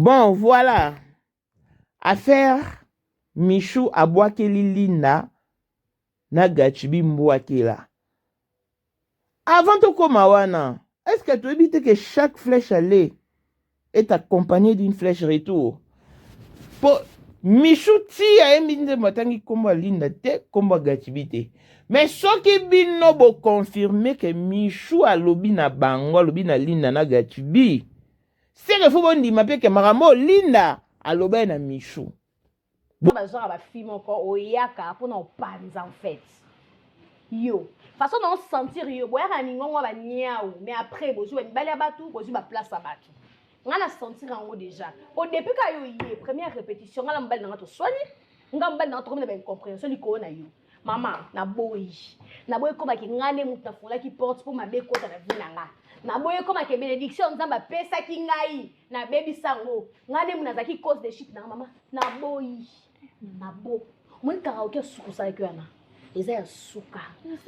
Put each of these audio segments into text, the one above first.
Bon, voilà. Affaire Michou Abouakeli Linda na Gachibi Mbouakela. Avant de commencer, est-ce que tu évites que chaque flèche allée est accompagnée d'une flèche retour? Pour Michou ti a émis matangi combat Linda te combat Gachibi te. Mais ce qui bino bo confirmer que Michou a lobi na bango lobi na Linda na Gachibi. C'est que faut bon dire ma que maramo Linda a lobi na Michou. Bazora ba fille encore oyaka pour non panza en fait. Yo, façon non sentir yo boya kaningo ba niaou mais après bozu ba bali abatu bozu ba place abatu. Ngana sentir en haut déjà. Au début quand yo yé première répétition ngala mbali na to soigner. Ngam mbali na to comme na incompréhension liko na yo. Maman na boyi. Na boyi comme ki ngale muta fola ki porte pour ma be kota na vie nanga. Na boyi comme ki bénédiction nzamba pesa ki ngai na baby sango. Ngale munazaki cause de shit na maman. Na boyi. Nabo mon karaoke suku sa kiwana eza ya suka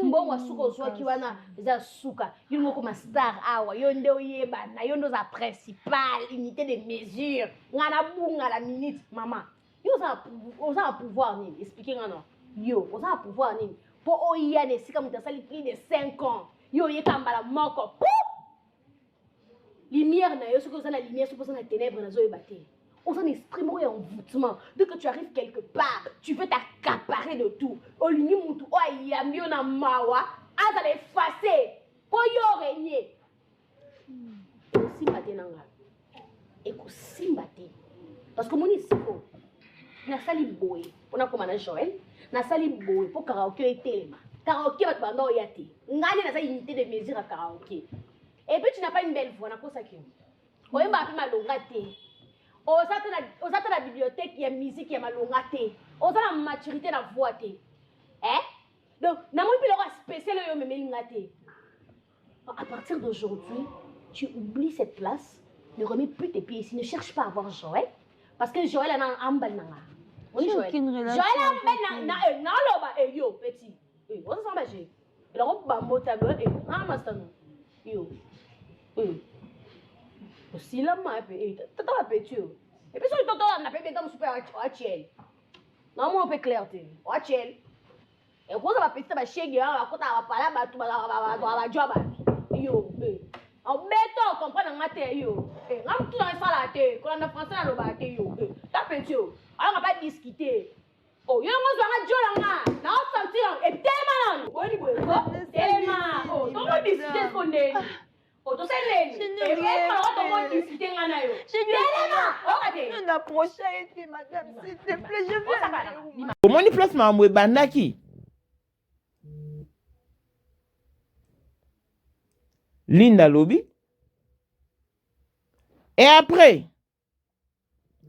mbongo suka ozwa kiwana eza ya suka yingo ko star awa yo nde oyeba na yo ndo za principal unité de mesure ngana bunga la minute mama yo za pouvoir ni expliquer ngana yo oza pouvoir ni po oya ne sika mutasali plus de 5 ans yo yekambala moko lumière na yo suko za na lumière suko za na ténèbres na zo yebate. On s'en exprime en envoûtement. Dès que tu arrives quelque part, tu veux t'accaparer de tout. Au lieu de oh, il y a mieux dans mawa, à ça l'effacer. Pour y régner. Simbate nanga. Et que simbate. Parce que mon ici, na sali boy. On a commandé Joël. Na sali boy pour karaoke et tellement. Karaoke va te bando yate. Ngani na sa unité de mesure à karaoke. Et puis tu n'as pas une belle voix. Na quoi ça qui? On est ma prima longate. Aux la bibliothèque, il y a musique, il y a malongate. Aux la maturité, la voix. Hein? Donc, n'a pas plus le spécial, à partir d'aujourd'hui, tu oublies cette place, ne remets plus tes pieds ici, ne cherche pas à voir Joël. Parce que Joël a un bal. On est Joël. Joël a un bal. Non, yo, petit. On s'en va, j'ai. Il a un bambou tabou. Yo. Aussi là, ma petit. Et puis, si tu as fait un super HL. Non, moi, on peut clarté. HL. Et quand ça va péter, ma chérie, quand on va parler, tu vas job. Yo, en béton, comprendre ma tête, yo. Et quand tu as fait la tête, quand on a français dans le bateau, yo. T'as pété, yo. Alors, on va pas discuter. Oh, yo, on va jouer là. Non, on s'en et tellement. Tellement. Oh, on va discuter ce qu'on est. Oh, tu sais, les je n'approche pas, madame, s'il te plaît, je veux. Comment il place ma moué bandaki? Linda Lobby. Et après,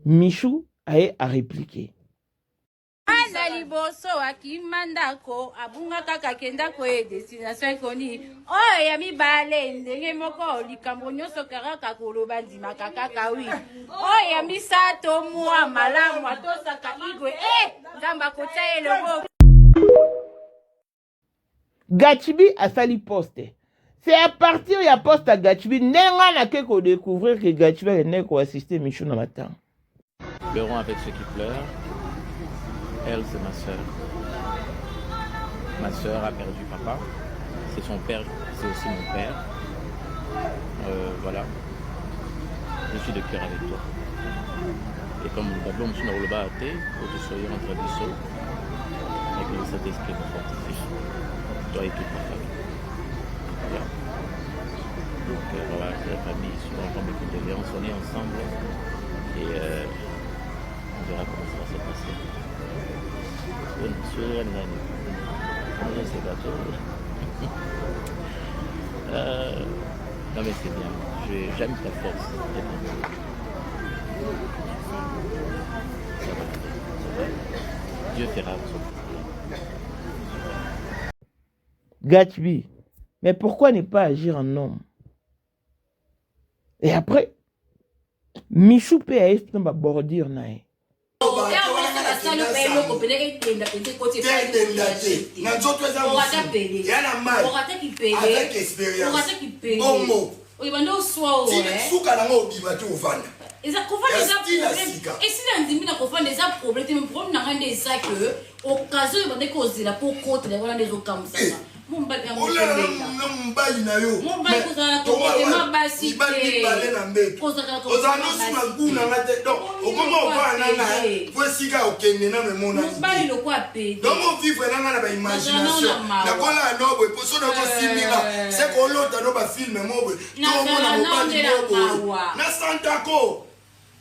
Michou a répliqué. Liboso akimandako abunga kaka kenda ko e destination koni oh ya mibale ndenge moko likambo nyoso karaka koloba ndima kaka wi oh ya misato mwa malamu atosaka igwe nzamba kota eloko. Gachibi a sali poste. C'est à partir de la poste à Gachibi nenga na ke ko découvrir que Gachibi n'est ko assister Michou na matin. Pleurons avec ceux qui pleurent. Elle, c'est ma soeur. Ma soeur a perdu papa. C'est son père, c'est aussi mon père. Voilà. Je suis de cœur avec toi. Et comme d'abord, je suis dans le bas à thé, pour que tu sois entre des sauts, avec le Saint-Esprit de fortifie. Toi et toute ta famille. Voilà. Donc voilà, la famille, souvent, comme les condoléances, on est ensemble. Et on verra comment ça va se passer. Non mais c'est bien, j'aime ta force. Ça va. Dieu fera son. Gatsby, mais pourquoi ne pas agir en homme? Et après, Michou peut être dans ma bordure. Avec expérience. Bon mot. Eza kofanda eza problème. Et si l'andimi na kofanda eza problème, mais problème na ngande eza que occasion bande ko zela pour côté de voilà des okamusa. Mon bali ya mbali na yo. Mon bali ko za ko ma basi. Bali balé na mbeto. Ko za ko. Ozano sima nguna ngate donc okomo bana na fosika okende na memona. Mon bali lo kwa pe. Donc on vivre na ba imagination. Na kola nobo poso na ko simila. C'est ko lota no ba film mobo. To mona mo bali mobo. Na santako.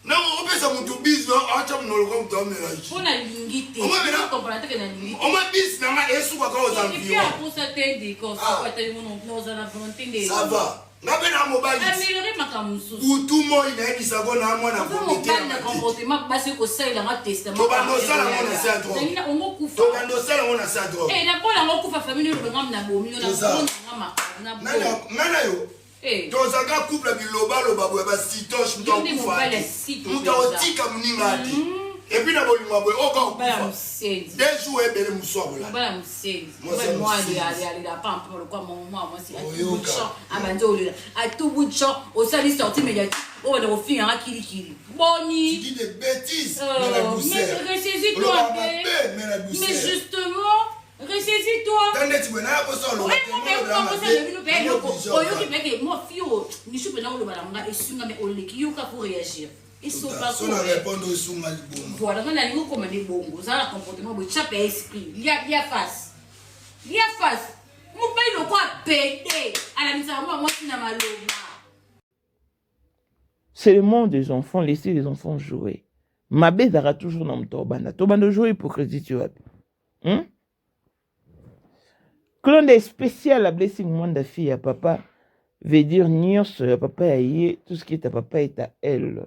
Non, on peut se monter bis, on t'a mis le compte dans le ménage. On a l'ingité. On m'a bis, on m'a et sous quoi aux environs. Et puis après ça t'es dit qu'on soit tellement non aux environs. Ça va. N'a pas mobile. Améliorer ma camusou. Ou tout le monde il a dit ça qu'on a moins à comportement parce que ça il a testament. To bando sala on a ça droit. On m'a coupé. To bando sala on a ça droit. Et d'abord la coupé famille le ngam na bomi na na na yo. Dans un cas couple qui loba loba boba sitosh mto kufa. Mto otika mningati. Et puis na bolingwa boy oka kufa. Des jours e bele musoko la. Bala msezi. Moi ali la pas pour le quoi moi si à tout bout de champ abanzo le à tout bout de champ au sali sorti médiatique. On va refaire un kili. Boni. Tu dis des bêtises mais la douceur. Mais ressaisis-toi. Mais justement ressaisis-toi. Réagir. Ils sont pas voilà, on a dit comment les bongos, ça le comportement de chaque esprit. Il y a face. Il y a face. Mon père le quoi pété. À la mise à moi c'est na maloma. C'est le monde des enfants, laissez les enfants jouer. Ma bête aura toujours dans mon tobanda. Tobanda jouer hypocrisie tu vois. Clone est spécial à blessing monde de fille à papa veut dire nios papa aïe tout ce qui est à papa est à elle.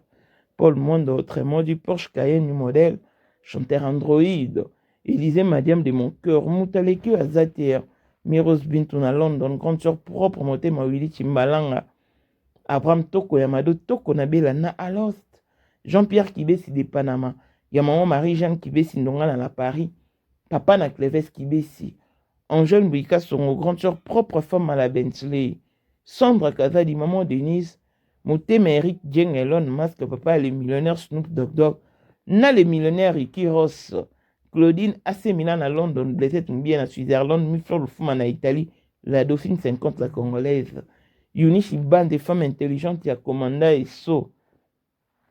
Paul Monde autrement du Porsche Cayenne du modèle chanteur Android Élisée Madiam de mon cœur Moutaleki à Zatir Miros Bintoun à London grande sœur propre moté Mawili Chimbalanga Abraham Toko Yamado Toko Nabela na Alost Jean-Pierre Kibesi de Panama Yamaman Marie-Jeanne Kibesi Ndonga na la Paris Papa na Cleves Kibesi Angèle Bouika son grande sœur propre femme à la Bentley Sandra Kazadi maman Denise Motema Eric Dieng Elon Musk papa les millionnaires Snoop Dogg na les millionnaires Ricky Ross Claudine AC Milan à London blessé bien à Switzerland Miflor le Fuma à Italie la Dauphine 50 la congolaise Yunichi bande de femmes intelligentes ya Commanda et So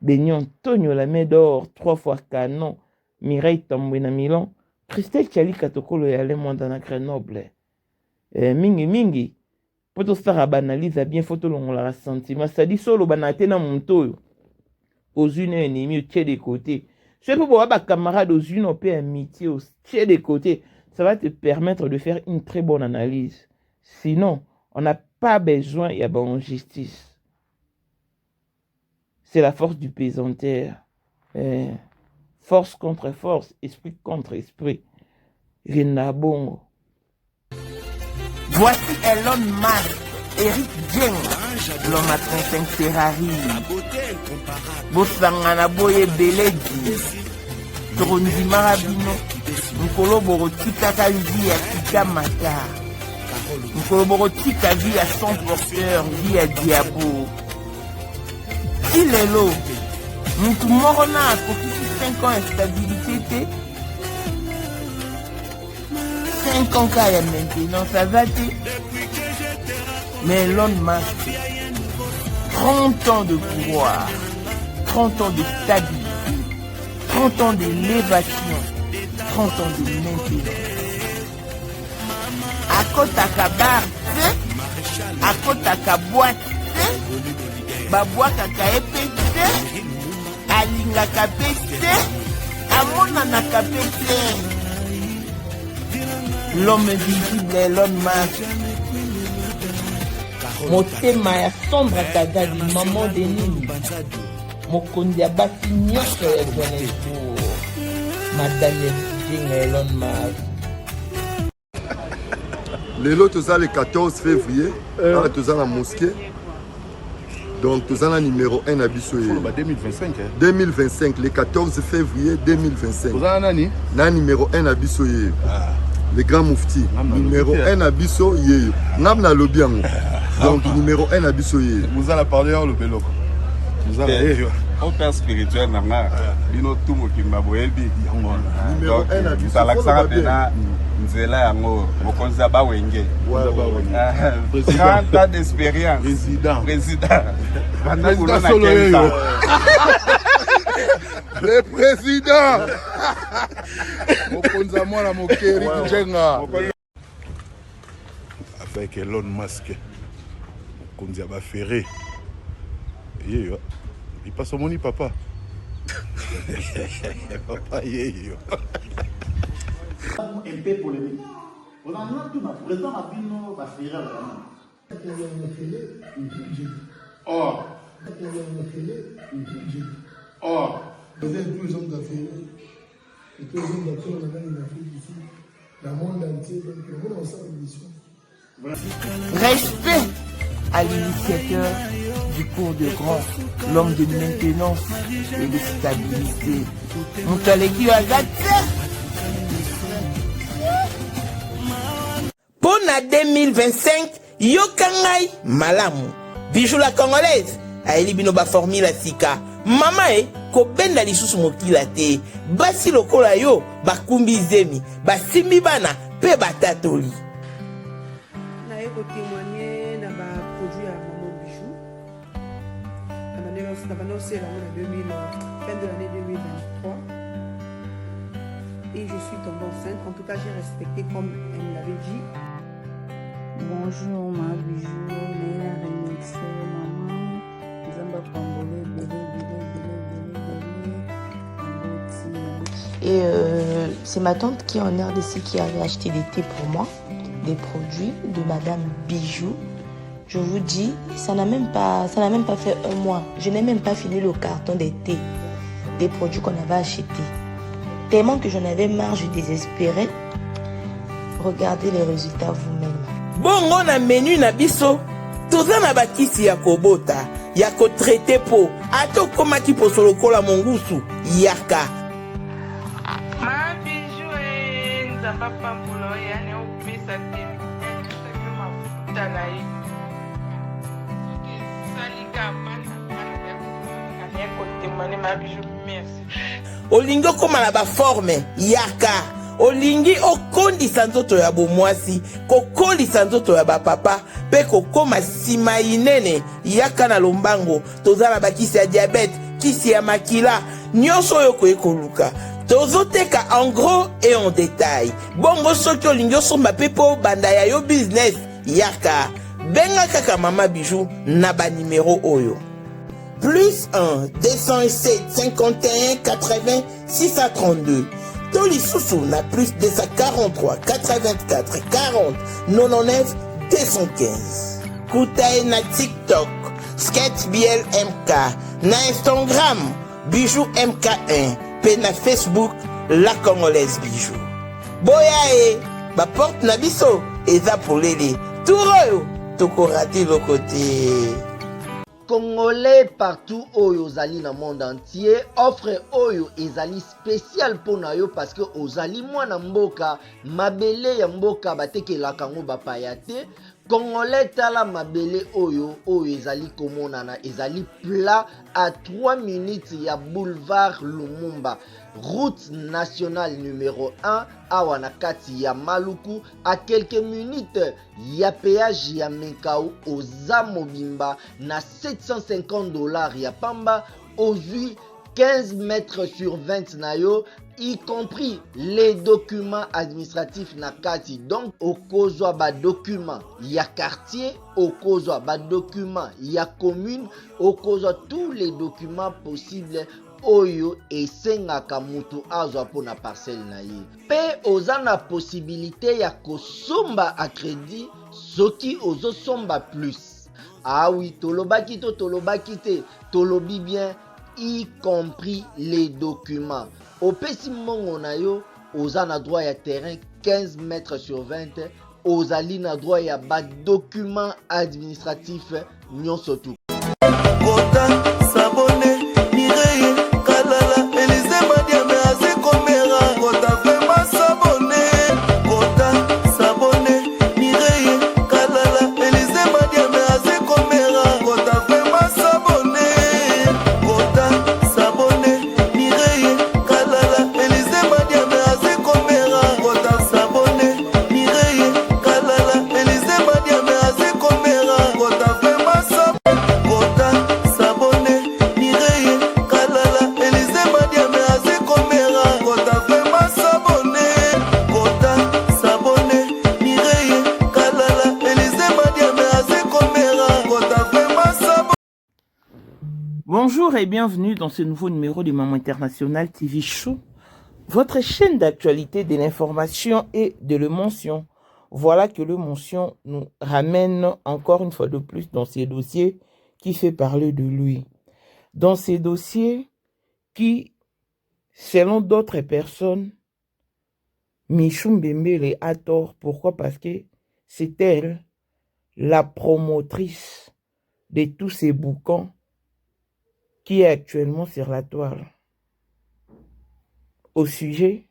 Benyon Tonio la main d'or 3 fois canon Mireille Tambouena Milan Christelle Chali Katokolo ya le monde na Grenoble mingi Poto sara banalise bien photo longola sentiment ça dit solo banate na monto aux une ennemi au de côté c'est pour voir ba camarade aux une on peut amitié au de côté ça va te permettre de faire une très bonne analyse sinon on n'a pas besoin il y a bon justice c'est la force du pesanteur force contre force esprit contre esprit rien bongo. Voici Elon Musk, Eric Dieng, l'homme à 35 Ferrari. Bosangana Boye Beledi, Drondi Marabino, Nkolo Borotika Kazi à Kika Mata, Nkolo Borotika vie à son porteur, vie à Diabo. Il est l'eau. Moutou Morona, pour 5 ans instabilité. 5 ans qu'il y a maintenant, ça va te... Mais Elon Musk, 30 ans de pouvoir, 30 ans de stabilité, 30 ans d'élévation, 30 ans de maintenance. À côté à Kabar, à côté à Kaboite, Baboite à Kaepete, à Linga Kapete, à Mona Kapete. L'homme invisible Elon Musk. Motema ya Sandra Kazadi, maman de Nini. Mokondi ya basi nyonso ya Johannesburg. Madame Jing Elon Musk. Lelo toza le 14 février, toza la mosquée. Donc toza la numéro 1 à biso 2025. 2025, le 14 février 2025. Toza nani? Na numéro 1 à biso le grand moufti, numéro 1 à Bisso Yeyo. Namna Lobiango. Donc numéro 1 à Bisso Yeyo. Vous allez parler le pélo. Vous allez au père spirituel nanga bino tout mokimba boyebi Numéro 1 à salakisaka pena nzela yango mokonzi ya bawenge 30 ans d'expérience président le président mokonzi ya mwana mokeri njenga avec Elon Musk mokonzi ya bafere yeyo ipasa omoni papa papa yeyo un peu polémique. On en a tout ma président Abino va faire vraiment. Or. Or. Vous êtes tous hommes d'affaires. Et tous hommes d'affaires, on a une Afrique ici. Dans le monde entier, donc on va ensemble une mission. Respect à l'initiateur du cours de grand, l'homme de maintenance et de stabilité. Moutaleki Agate. Pour la 2025, Yokangai Malamu. Bijou la congolaise. Aeli binoba formule sika. Mama ko benda lisusu mokila te. Basi lokola yo bakumbi zemi. Basimbi bana pe batatoli. Na eko témoigner na ba produit à Maman Bijou. Na bana aussi la fin de l'année 2023. Et je suis tombée enceinte. En tout cas, j'ai respecté comme elle me l'avait dit. Bonjour ma Bijou, mais la remix maman, Zamba Pambolé, Et c'est ma tante qui est en RDC qui avait acheté des thés pour moi, des produits de Madame Bijou. Je vous dis, ça n'a même pas fait un mois. Je n'ai même pas fini le carton des thés, des produits qu'on avait achetés. Tellement que j'en avais marre, je désespérais. Regardez les résultats vous-même. Bongo na menu na biso toza na bakisi ya kobota ya ko traiter po ato koma ki poso lokola mongusu yaka ma Bijou nzamba pambulo ya ne opesa te ke mafuta na ye salika bana ya kotemane ma Bijou merci olingo koma na ba forme yaka olingi okondisa nzoto ya bomwasi kokondisa nzoto ya bapapa pe kokoma sima inene yaka na lombango tozala bakisi ya diabete kisi ya makila nyonso oyo koyekoluka tozoteka en gros et en détail bongo soki olingi osomba pe po banda ya yo business yaka benga kaka Mama Bijou na banimero oyo plus 1 207 51 80 632 Toli Soussou na plus 243 84 40 99 215. Koutae na TikTok, Sketch BLMK, na Instagram, Bijou MK1, pe na Facebook, La Congolaise Bijou. Boya ba porte na biso, eza polele. Touroyo, toko rate le côté. Congolais partout oyo ozali na monde entier offre oyo ezali spécial pona yo parce que ozali mwana mboka mabele ya mboka batekelaka ngo bapaya te Congolais tala mabele oyo ezali komonana ezali plat à 3 minutes ya boulevard Lumumba route nationale numéro 1 awa na kati ya Maluku à quelques minutes ya péage ya Menkau oza mobimba na $750 ya pamba ozui 15 mètres sur 20 na yo y compris les documents administratifs na kati donc okozwa ba documents ya quartier okozwa ba documents ya commune okozwa tous les documents possibles oyo esengaka mutu azwa pona parcelle na ye pe oza na possibilité ya kosomba a crédit soki ozosomba plus ah oui tolobaki to tolobaki te tolobi bien y compris les documents opesi mbongo na yo oza na droit ya terrain 15 mètres sur 20 ozali na droit ya ba document administratif nyonso tu Kota sabone Mireye Kalala Elize Madiame Azekomera Kota vraiment sabone Kota sabone Mireye Kalala Elize Madiame Azekomera Kota vraiment sabone Kota et bienvenue dans ce nouveau numéro du Maman International TV Show, votre chaîne d'actualité, de l'information et de l'émotion. Voilà que l'émotion nous ramène encore une fois de plus dans ces dossiers qui fait parler de lui. Dans ces dossiers qui, selon d'autres personnes, Michou Mbembele a tort. Pourquoi? Parce que c'est elle, la promotrice de tous ces bouquins qui est actuellement sur la toile. Au sujet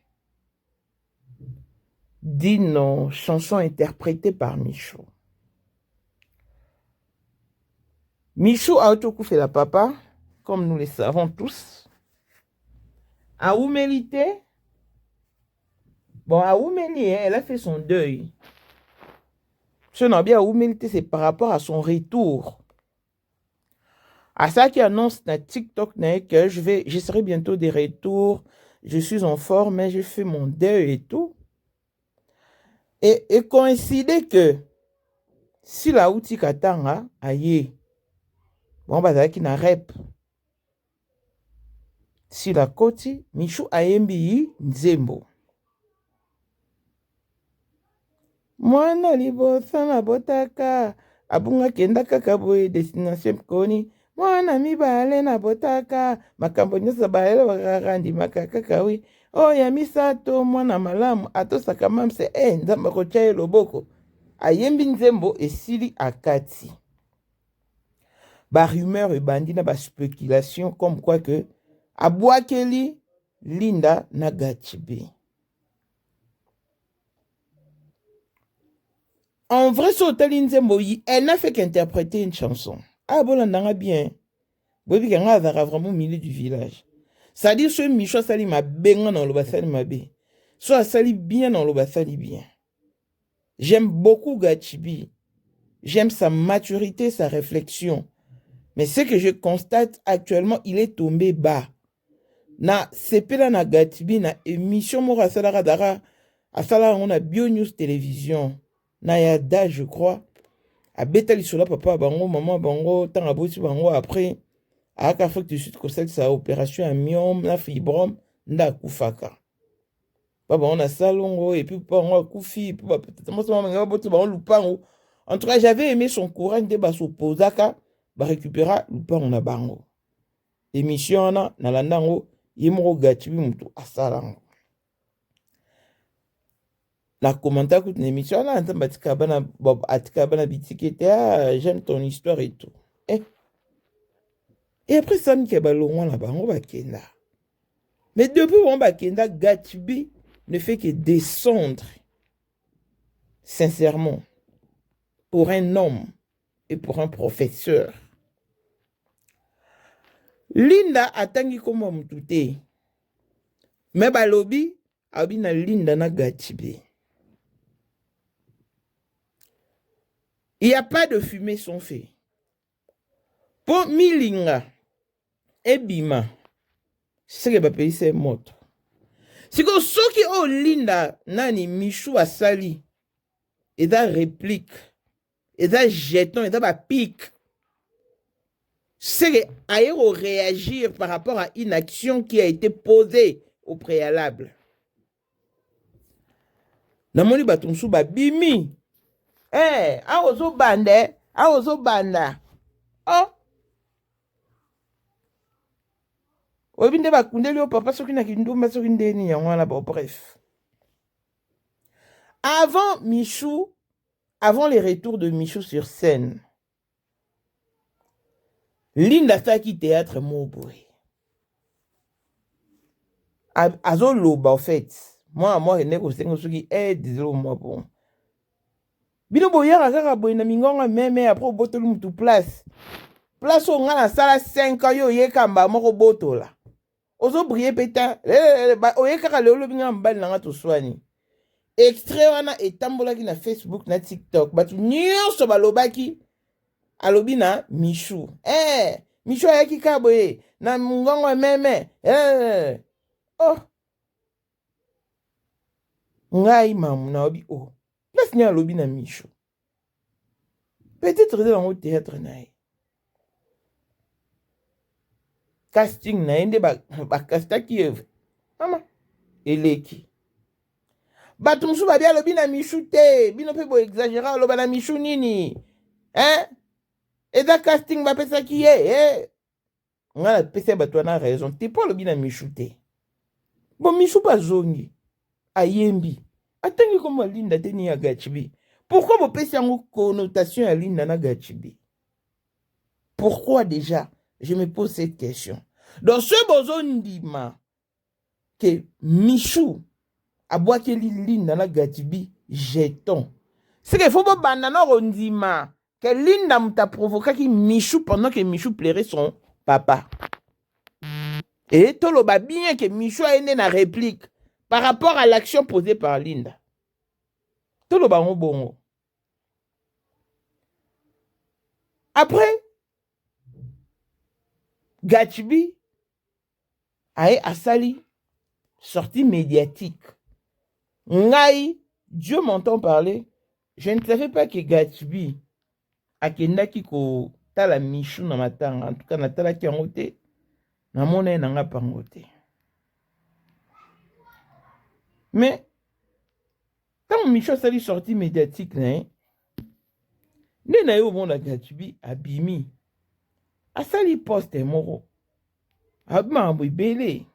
d'une chanson interprétée par Michou. Michou a autocoufé la papa, comme nous le savons tous. À Oumelité, bon, à Oumélie, elle a fait son deuil. Ce n'a bien à Oumelité, c'est par rapport à son retour. À ça qui annonce na TikTok que je serai bientôt de retour. Je suis en forme, mais je fais mon deuil et tout. Et coïncider que si la outil katanga aye, bon bah qui na rep. Si la koti, Michou ayembi nzembo. Mwana libosa na botaka, abunga kenda kakaboye destination koni. Mwana mibale na botaka, makambo nyonso baele bakakandi makakakawi. Oh ya misato mwana malamu atosaka mamse nzamba kochaye loboko. Ayembi nzembo esili akati. Ba rumeur ebandi na ba spéculation comme quoi que abwakeli Linda na Gachibi. En vrai, elle n'a fait qu'interpréter une chanson. Ah bon, on a bien. Vous voyez qu'on a vraiment au milieu du village. C'est-à-dire que Michou sali ma benga dans le basali ma bé. Soit sali bien dans le basali bien. J'aime beaucoup Gachibi. J'aime sa maturité, sa réflexion. Mais ce que je constate actuellement, il est tombé bas. Na sepela na Gachibi na émission mora salara dara asala on a Bio News télévision. Na yada je crois. A betali sola papa bango maman bango tant aboti bango après aka faut que tu suite comme ça sa opération à myome na fibrome nda kufaka. Papa on a salongo et puis pas on a kufi puis peut-être moi ça m'a boti bango lupango. En tout cas, j'avais aimé son courage de baso posaka ba récupérer lupango na bango. Émission na landango yimro Gachibi mutu asalango. La commentaire que une émission là, j'aime ton histoire et tout. Et après ça, on va kenda. Mais depuis on va kenda, Gachibi ne fait que descendre. Sincèrement, pour un homme et pour un professeur. Linda atangi comme mutute. Mais balobi abina Linda na Gachibi. Il n'y a pas de fumée sans feu. Pour Milinga et Bima, c'est que papi c'est mort. C'est que ceux qui ont Linda, Nani, Michou a sali, et da réplique, et da jeton, et da pique. C'est que aéro réagir par rapport à une action qui a été posée au préalable. Namoni batonsu ba bimi. Aozo bande, aozo banda. Oh. Obinde ba kundeli o papa soki na kindumba soki ndeni ya wana ba bref. Avant Michou, avant les retours de Michou sur scène, Linda Saki théâtre Moboué. Azo loba en fait. Moi je n'ai pas soki désolé moi bon. Bino boyara kaka boy na mingonga meme après botolu mutu place o ngana sala 5 ans yo yekamba moko botola ozo briller peta oye kaka lelo binga mbali nanga to swani extrait wana etambolaki na Facebook na TikTok batu nyonso balobaki alobi na Michou Michou ayaki ka boye na mingonga meme oh ngai mamu na obi oh place nya alobi na Michou. Peut-être dans le théâtre naï. casting na ende ba castaki mama eleki bato mosusu babi alobi na Michou te bino mpe boexagera oloba na Michou nini eza casting bapesaki ye nga napesa bato wana raison te mpo alobi na Michou te bon Michou bazongi ayembi atangi komo Linda te ni ya Gachibi pourquoi bopesi yango connotation ya Linda na Gachibi pourquoi déjà je me pose cette question donc ce bozondima que Michou abwakeli Linda na Gachibi jeton c'est qu'il faut banda na rondima que Linda muta provoquaki Michou pendant que Michou plairait son papa et toloba bien que Michou a une réplique par rapport à l'action posée par Linda toloba bongo après Gachibi aye asali sortie médiatique ngai Dieu m'entend parler je ne savais pas que Gachibi akendaki ko tala Michou na matanga en tout cas na tala ki yango te na mona na nga pango te mais quand Michou asali sortie médiatique ne na yo mona Gachibi abimi asali poste moko abima bibele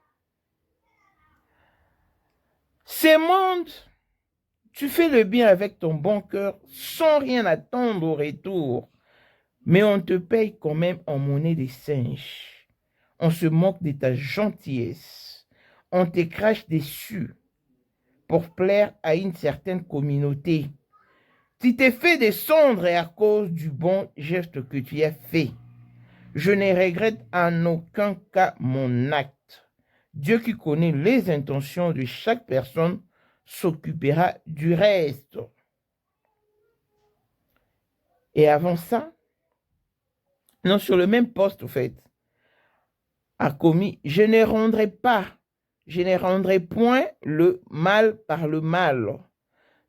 ce monde tu fais le bien avec ton bon cœur sans rien attendre au retour mais on te paye quand même en monnaie des singes on se moque de ta gentillesse on te crache dessus pour plaire à une certaine communauté tu t'es fait descendre à cause du bon geste que tu as fait. Je ne regrette en aucun cas mon acte. Dieu qui connaît les intentions de chaque personne s'occupera du reste. Et avant ça, non, sur le même poste, au fait, a commis, je ne rendrai point le mal par le mal.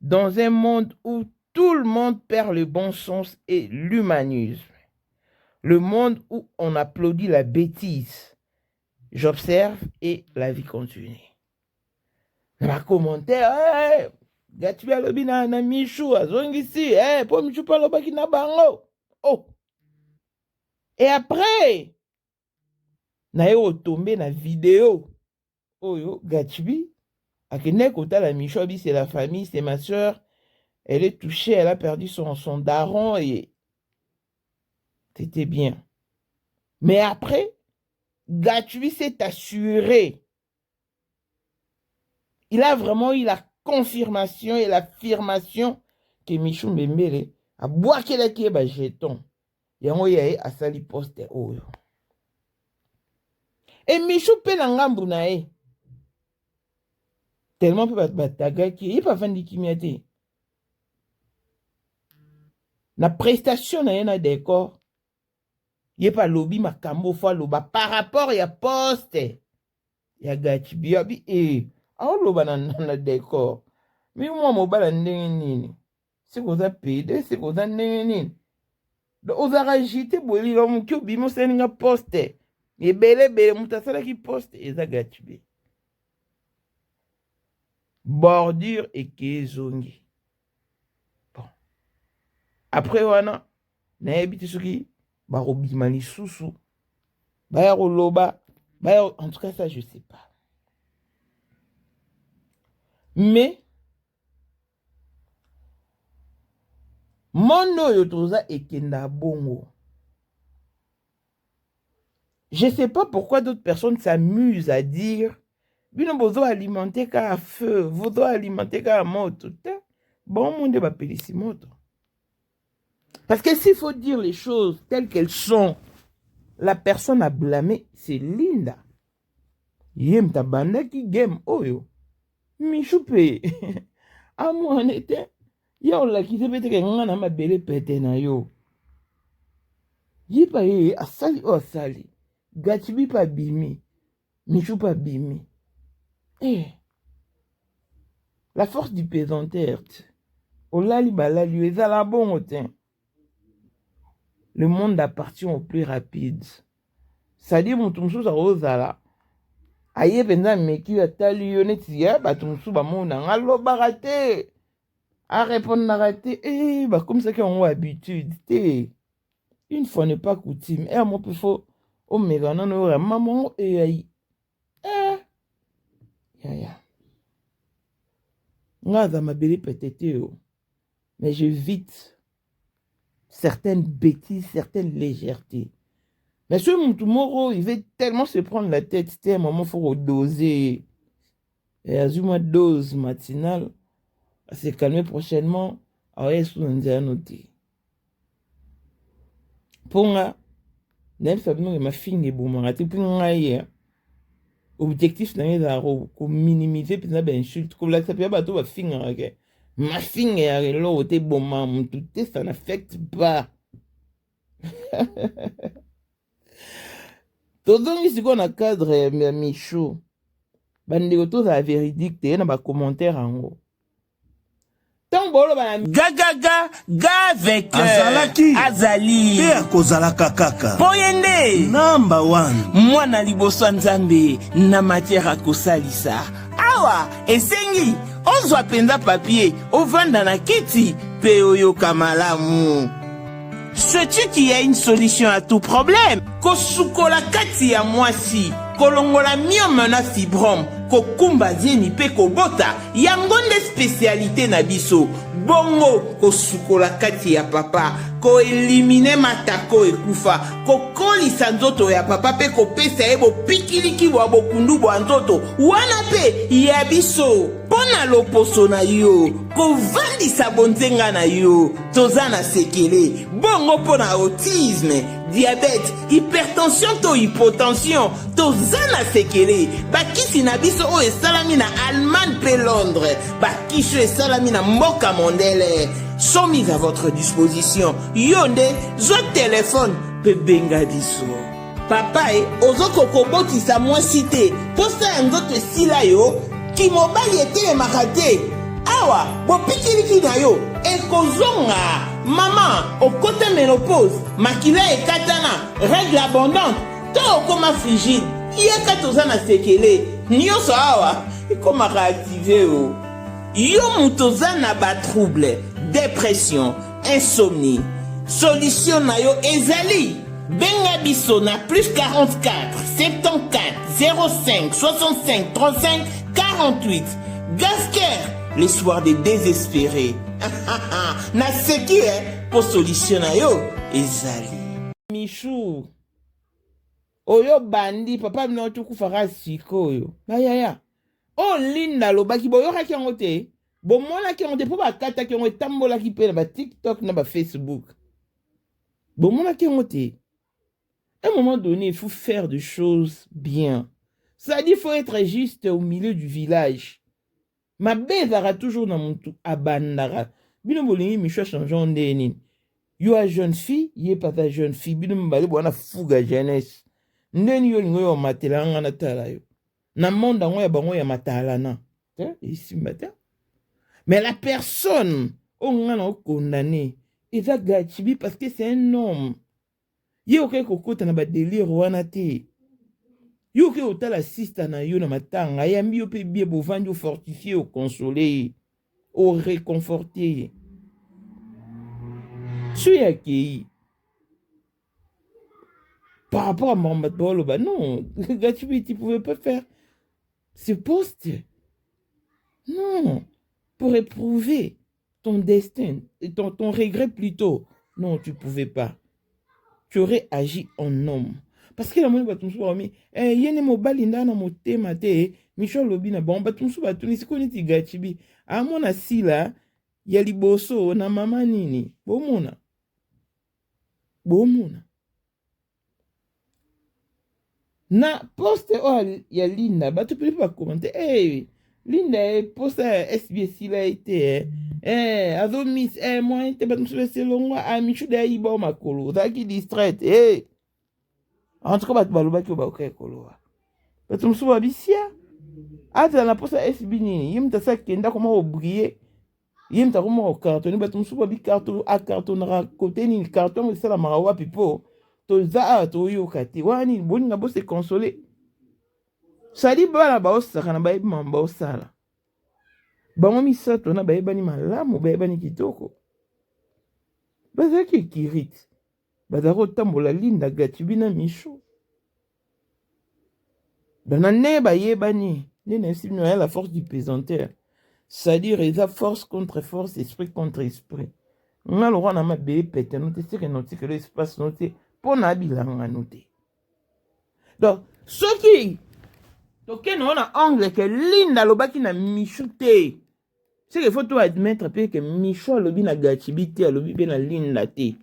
Dans un monde où tout le monde perd le bon sens et l'humanisme. Le monde où on applaudit la bêtise. J'observe et la vie continue. Dans ma commentaire, Gachibi alobi na Michou, azongisi, po Michou pa lobaki na bango. Oh! Et après, na yo tombé na vidéo. Oh yo, Gachibi, akene kota la Michou, c'est la famille, c'est ma soeur. Elle est touchée, elle a perdu son daron et c'était bien. Mais après, Gachibi s'est assuré. Il a vraiment eu la confirmation et l'affirmation que Michou Mbembele a boaké la kieba jeton. Yango yae a sali poste oyo. Et Michou pe na ngambu na e. Tellement pe batagaki, il pas vandi kimiate. Na prestation na yena décor. Yé pas lobby makambo fa loba par rapport ya poste. Ya Gachibi abi aho loba na décor. Mi mwa mobala ndenge nini. C'est koza pede, c'est koza ndenge nini. Do ozara jite boli lo mukyo bimo seninga poste. Ye bele mutasala ki poste eza Gachibi. Bordure et kezongi. Après wana na yebiti soki ba robima lisusu ba ya roloba ba en tout cas ça je sais pas mais mono yo toza ekenda bongo je sais pas pourquoi d'autres personnes s'amusent à dire bino bozo alimenter ka feu bozo alimenter ka moto bon monde ba pelisi moto. Parce que s'il faut dire les choses telles qu'elles sont, la personne à blâmer, c'est Linda. Yem tabanda ki game oyo. Michou pe. A moi en était. Ya la ki te pete ke ngana ma bele pete na yo. Yi pa ye asali o asali. Gachibi pa bimi. Michou pa bimi. La force du pesanteur. Olali balali ezala bon otin. Le monde appartient aux plus rapides. c'est-à-dire mutu mosusu akozala aye mpenza meki atali yo neti ya bato mosusu bamonanga alobaka te arépondaka te bakomisaki yango habitude te. Une fois n'est pas coutume. Moi il faut omeka nano oyo maman eyai yaya nga aza mabele peut-être yo, mais j'évite certaines bêtises, certaines légèretés. Mais ce Moutoumoro, il veut tellement se prendre la tête, c'était un moment, il faut doser. Et à une dose matinale, à se calmer prochainement, à sous un noté. Pour moi, n'a pas besoin de ma fille et bon, ma pour moi, objectif n'a rien à minimiser, puis n'a pas insulte, comme là, ça peut pas tout ma fille, ma fille est là, au té bon, maman, tout ça n'affecte pas. Tozongi siko na cadre ya Michou bandeko toza véridique te na ba commentaire ango tant bolo ba ga avec azalaki azali pe akozalaka kaka poyende number 1 mwana liboso nzambe na matière akosalisa awa esengi ozwa penza papier ovanda na kiti pe oyoka malamu. Sais-tu qu'il y a une solution à tout problème? Kosukola kati ya mwasi, kolongola myome na fibrome, kokumba zieni pe kobota, yangonde spécialité na biso. Bongo kosukola kati ya papa, ko elimine matako ekufa, kokolisa nzoto ya papa pe kopesa ebo pikiliki bwa bokundu bwa nzoto, wana pe ya biso. Pona loposo na yo, kovandisa bonzenga na yo, tozana sekele, bongo pona autisme, diabète, hypertension to hypotension, tozana sekele, bakisi na biso o esalami na Allemagne pe Londres, bakisho esalami na mboka mondele, sont mis à votre disposition. Yonde, zo téléphone, pe benga biso. Papa ozoko kobotisa mwasite, posa nzoto sila yo, ki mobali ete makate awa bopikiliki na yo ekozonga mama okote ménopause makila ekatana règle abondante to okoma frigide yeka toza na sekele nyonso awa ekomaka active yo mutoza na batrouble dépression insomnie solution na yo ezali benga biso na plus 44 74 05 65 35 48. Gasker, les soirs des désespérés. Na seki pour solutionner yo ezali. Michou. Oyo bandi papa mna tuku fara sikoyo. Na yaya. O linda lo baki boyo ka kyango te. Bo mona kyango te po ba kata kyango tambola ki pe na ba TikTok na ba Facebook. Bo mona kyango te. À un moment donné, il faut faire des choses bien. Ça dit, il faut être juste au milieu du village. Ma belle toujours dans mon tout abandara. Bino bolingi michwa changeant d'eni. Yo a jeune fille, yé pas ta jeune fille. Bino mbali bona fuga jeunesse. Ndeni yo lingo yo matela ngana tala yo. Na monde ngo ya bango ya matala na. Ici matin. Mais la personne on ngana condamné, il va gachibi parce que c'est un homme. Yo ke kokota na ba délire wana te. Yo ke otala sista na yo na matanga yambi yo pe bie bovandi o fortifier o consoler o réconforter. Suis accueilli. Par rapport à Mohamed Bolo, bah non, le gars tu pouvais pas faire ce poste. Non, pour éprouver ton destin, ton regret plutôt. Non, tu pouvais pas. Tu aurais agi en homme. Parce que la monnaie batumsu bami, yene mobali ndana motema te, Michel Lobina bon batumsu batuni sikoni tigachibi. Amona sila ya liboso na mama nini. Bomona. Bomona. Na poste o ya Linda, batu pili pa komante, Linda poste SBS la ite, azo miss, moi ite batumsu bese longwa, Michou da iba o makolo, zaki distraite, en tout cas, batu baluba ki oba okay koloa. Batumsu babisia, ata na poste SB nini, yimta sa kenda koma obriye, yimta koma o carton, batumsu babi carton a carton na kote ni carton, c'est la marawa pipo. toza toyoka te wani boninga bose consoler sali bana baosaka na bayebi mama baosala bango misato na bayebani malamu bayebani kitoko bazalaki ekirite bazalaki kotambola Linda Gachibi na Michou bana nde bayebani nde na esi bino ya la force du pesanteur c'est-à-dire eza force contre force esprit contre esprit nga lokwa na mabele pete no te seke notikelo espace no te mpo na abilanga no te donc soki tokende ngo na angle ke Linda alobaki na Michou te seke fo to admettre mpe ke Michou alobi na Gachibi te alobi mpe na Linda te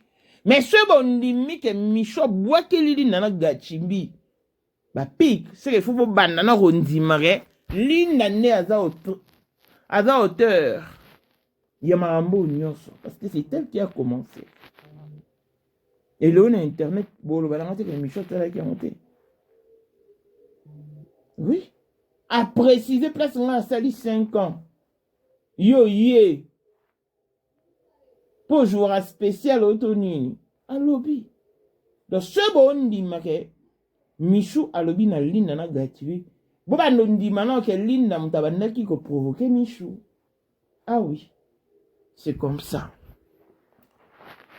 mais so bondimi ke Michou abwakeli Linda na Gachibi bapik seke fo bobanda na kondimake Linda nde aza auteur il y a marambo nyonso parce que c'est elle qui a commencé et là on a internet bolo balanga que Michou tala qui a monté oui a précisé place on a sali 5 ans yo yé pour jouer à spécial autonini à lobby donc ce bon dit que Michou a lobby na Linda na Gachibi boba ndondi maintenant que Linda mutabandaki ko provoquer Michou ah oui. C'est comme ça.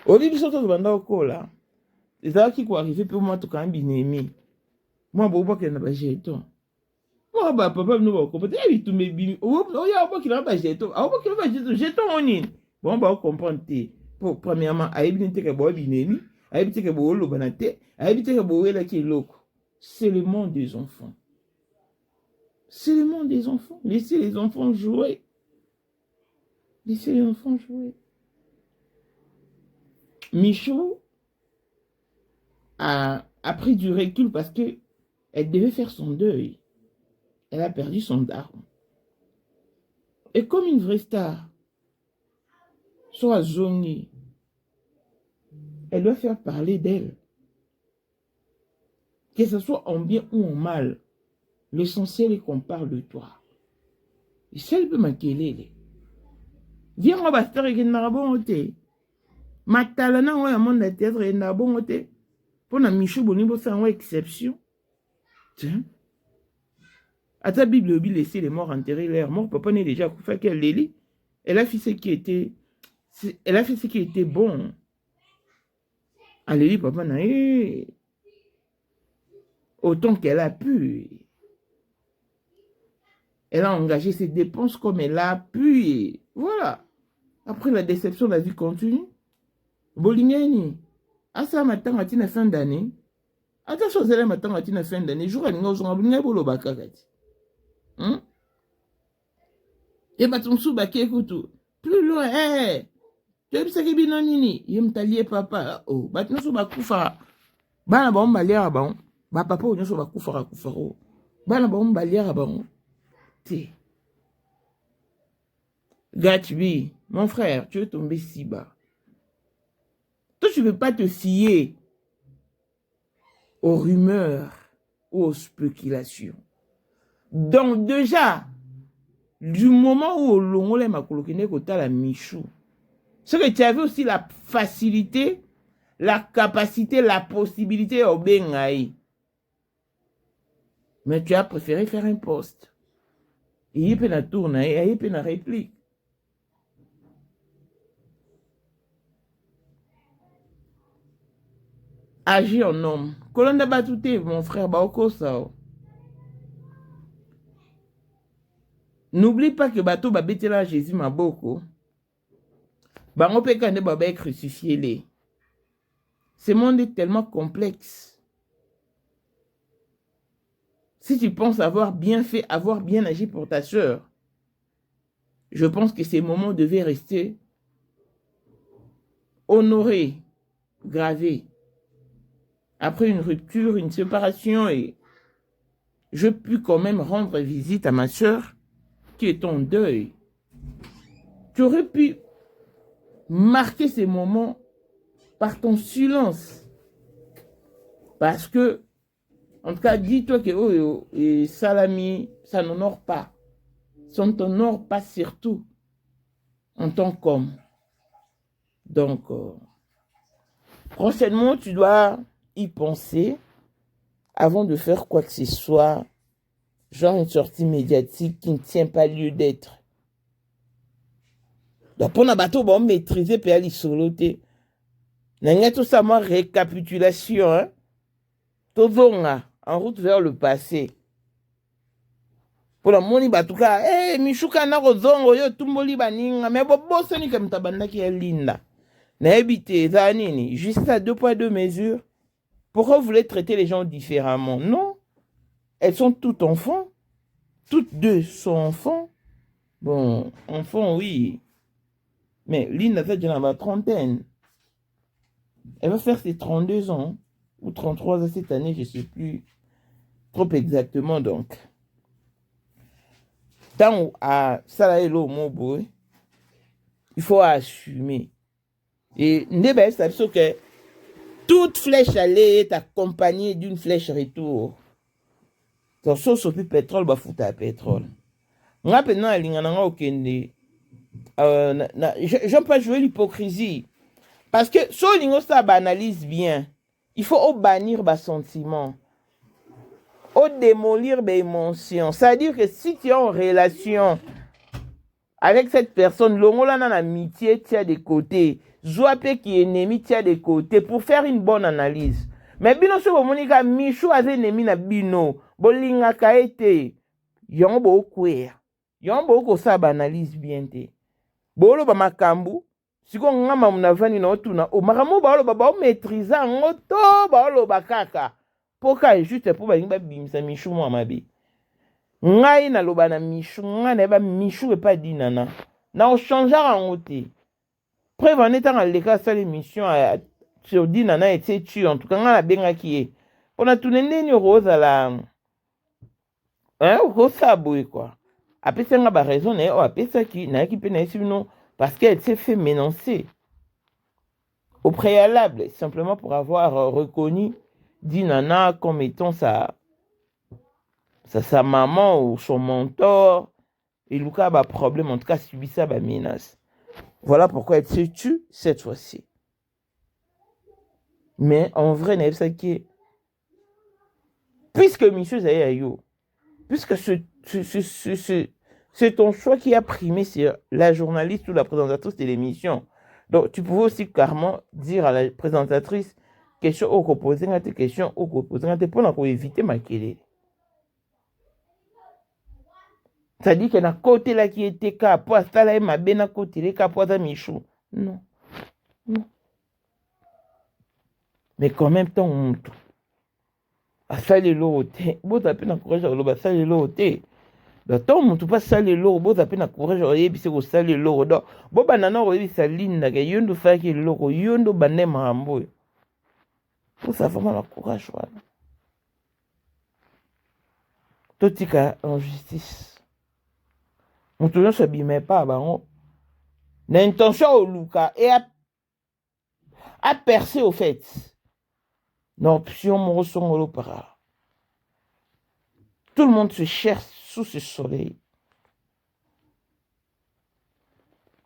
Au début, surtout, je vais là. C'est ça qui peut arriver pour moi, tout quand même, binemi. Moi, je ne sais pas si je moi, papa, nous va comprendre. Il tout mes bimi. Oh, il y a un peu qui n'a pas jeton. Ah, un peu qui n'a pas jeton. Jeton, on y. Bon, on va comprendre. Pour premièrement, à éviter que bois binemi, à éviter que bois le banate, à éviter que bois la qui est loco. C'est le monde des enfants. C'est le monde des enfants. Laissez les enfants jouer. Laissez les enfants jouer. Michou a pris du recul parce que elle devait faire son deuil. Elle a perdu son daron. Et comme une vraie star, soit zonée, elle doit faire parler d'elle. Que ce soit en bien ou en mal, l'essentiel est qu'on parle de toi. Et ça, elle peut m'inquiéter. Viens, on va se faire un bon côté. Matalana, on a un monde de théâtre et un bon côté. Pour la Michou Bonibo, c'est une exception. Tiens. À ta Bible, il laissait les morts enterrer leurs morts. Papa n'est déjà fait qu'elle les lit. Elle a fait ce qui était. Elle a fait ce qui était bon. Elle lit, papa n'a eu. Autant qu'elle a pu. Elle a engagé ses dépenses comme elle a pu. Et voilà. Après la déception, la vie continue. Bolingeni. À ça, matin, à la fin d'année. Attention, c'est là, matin, à la fin d'année. Jour à l'ingénieur, on a oublié le bakagati. Et bah, ton sou baké, écoute. Plus loin, tu as vu ça qui est bien nini? Il me taillé papa. Oh, bah, tu n'as pas koufa. Bah, la bombe balière, bon. Bah, papa, on n'a pas koufa, koufa. Bah, la bombe balière, bon. T'es. Gachibi, mon frère, tu es tombé si bas. Toi, tu ne veux pas te fier aux rumeurs ou aux spéculations. Donc, déjà, du moment où l'on m'a coloqué la Michou, c'est que tu avais aussi la facilité, la capacité, la possibilité au bengaï. Mais tu as préféré faire un poste. Et il peut la tourner, et il peut la réplique. Agis en homme. Colonne de Batouté, mon frère Baoko Sao. N'oublie pas que bateau va bêter là Jésus m'a beaucoup. Bango pe kande baba crucifié les. Ce monde est tellement complexe. Si tu penses avoir bien fait, avoir bien agi pour ta sœur, je pense que ces moments devaient rester honorés, gravés. Après une rupture, une séparation, et je puis quand même rendre visite à ma sœur qui est en deuil. Tu aurais pu marquer ces moments par ton silence. Parce que, en tout cas, dis-toi que oh, et Salami, ça n'honore pas. Ça ne t'honore pas surtout en tant qu'homme. Donc, prochainement, tu dois y penser avant de faire quoi que ce soit, genre une sortie médiatique qui ne tient pas lieu d'être. Donc, pour bateau, bon, maîtriser, puis aller soloter. N'a tout ça, moi, récapitulation, hein. Tout en route vers le passé. Pour la moni batuka, Michouka na rozongo, yo tumboli baninga, mais bon, soni comme tabanda qui est linda. Na habité, zanini, juste à 2 poids 2 mesures. Pourquoi vous voulez traiter les gens différemment? Non. Elles sont toutes enfants. Toutes deux sont enfants. Bon, enfants, oui. Mais Linda, ça, dans la trentaine. Elle va faire ses 32 ans. Ou 33 ans cette année, je ne sais plus trop exactement, donc. Tant à Salaïlo Mobo, il faut assumer. Et Ndebe, c'est sûr que toute flèche allée est accompagnée d'une flèche retour. Ton sauce au pétrole, bah fout à pétrole. Moi, maintenant, j'aime pas jouer l'hypocrisie. Parce que si on ça analyse bien, il faut bannir les sentiments. Démolir les émotions. C'est-à-dire que si tu es en relation avec cette personne, l'ongola dans l'amitié, tu as des côtés. Zouapé qui est ennemi, tu as des côtés pour faire une bonne analyse. Mais bino so monika Michou a ennemi na bino. Bolinga kaete. Yon bo kwe. Yon bo ko sa analyse bien te. Bolo ba makambu. Siko ngama munavani na otuna. O makamu ba lo ba maîtriser ngoto ba lo ba kaka. Poka juste pour ba ngba bimisa Michou mo amabe. Ngai na loba na Michou, nga na ba Michou e pas dinana. Na o changer en ote. Preuve en étant à l'écart ça l'émission sur dinana et tu en tout cas nga na benga qui est. On a tout nene rose à la hein rosa boy quoi. Après ça nga ba raison né o après ça qui na qui peut na non parce qu'elle s'est fait menacer au préalable simplement pour avoir reconnu dinana comme étant sa maman ou son mentor, et Luca a un problème, en tout cas subit ça, bah menace. Voilà pourquoi elle se tue cette fois-ci. Mais en vrai, n'est pas qui puisque Michel Zayayo, puisque c'est ton choix qui a primé sur la journaliste ou la présentatrice de l'émission. Donc tu pouvais aussi carrément dire à la présentatrice question au reposer, question au reposer, pour éviter ma querelle. C'est-à-dire que na côté là qui était ka pour ça là ma bena côté là ka pour ça Michou. Non. Non. Mais quand même temps on a salé l'autre. Vous avez peine courage à l'autre salé l'autre. Le temps on pas salé l'autre, vous avez peine courage à y c'est au salé l'autre. Bon banana on y saline na que yondo fa que l'autre yondo bané mambo. Pour ça vraiment la courage voilà. Tout tika en justice. On ne s'abîme pas, l'intention au Luca et à percer au fait. L'option mon son l'opéra. Tout le monde se cherche sous ce soleil.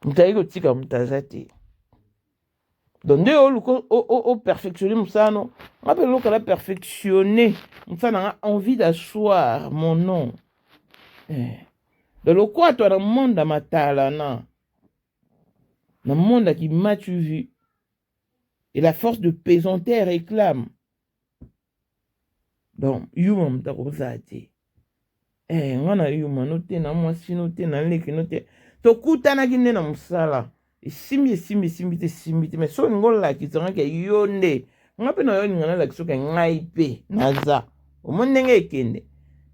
Nous avons dit comme Tazati. Donc, au perfectionner, nous avons perfectionné. Nous avons envie d'asseoir mon nom. Dans le quoi, toi, dans le monde à Matalana, dans le monde qui m'a-tu vu, et la force de pesanteur réclame. Donc, you t'as rosati. On a eu mon noté, na moi, si noté, na leki noté. To kutana qui n'est dans mon sala. Et simbi, mais so ngola qui sera que yonde. On a peine yon ngana la qui soka ngaipe, naza. Au monde n'est kende.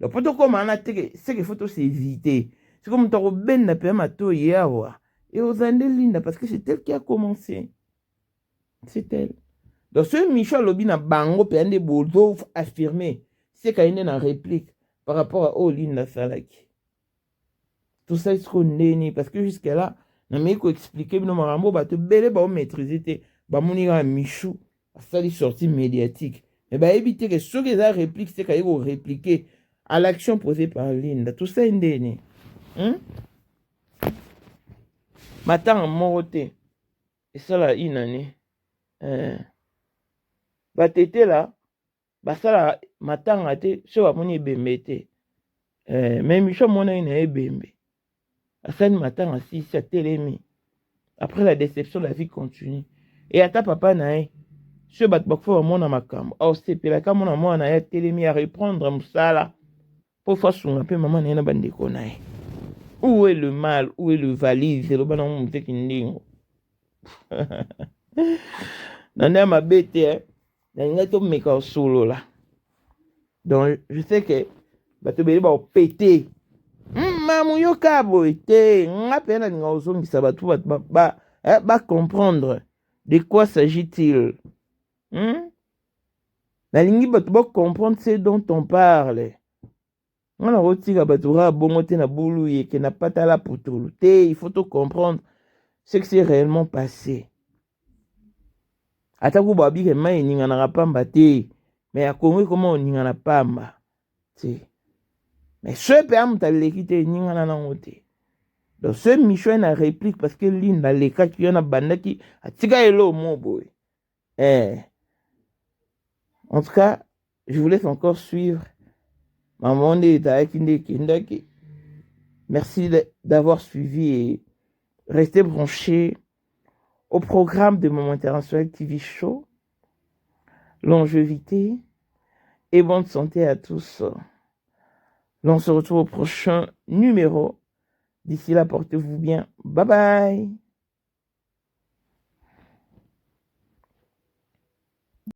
Le protocole m'a dit c'est qu'il faut s'éviter. C'est comme tu as ben na pe mato yawa. Et aux années linda parce que c'est elle qui a commencé. C'est elle. Donc ce Michel Lobi na bango pe ande bozo affirmé. C'est qu'il y a une réplique par rapport à Linda Salaki. Tout ça est ce qu'on est parce que jusqu'à là, na me ko expliquer no marambo ba te belé ba maîtriser te ba moniga Michou a sali sortie médiatique. Mais bah éviter que ceux qui ont réplique c'est qu'il faut répliquer à l'action posée par Linda. Tout ça est ndéné. Matin en moroté. Et ça là une année. batete là basala matanga te so bamoni ebembe te mais Michou mona ina ebembe asali matanga sisi atelemi. Après la déception, la vie continue. Et ata papa nae, so bat bakfo bamona makambo aosepelaka mona mwana naye atelemi à reprendre mosala po fa sunga mpe mama naye na bandeko naye. Où est le mal, où est le valise eloba na muteki ndingo nande mabe te nalinga tomeka osolola. Donc je sais que bato beli baopete mamu yoka boye te nga mpe nalinga ozongisa bato ba comprendre de quoi s'agit-il. Nalingi bato ba comprendre ce dont on parle. On a retiré batura bongo te na boulou yeke na patala putulu te. Il faut tout comprendre ce qui s'est réellement passé. Ata ko babi ke mai ninga na pamba te, mais a Congo comment ninga na pamba te. Mais ce pe amutaleki te ninga na nango te. Donc ce Michou na réplique parce que linda leka ki na bandaki atika elo moboy. En tout cas, je vous laisse encore suivre. Maman Kindaki. Merci d'avoir suivi et restez branchés au programme de Moment International TV Show. Longévité et bonne santé à tous. On se retrouve au prochain numéro. D'ici là, portez-vous bien. Bye bye.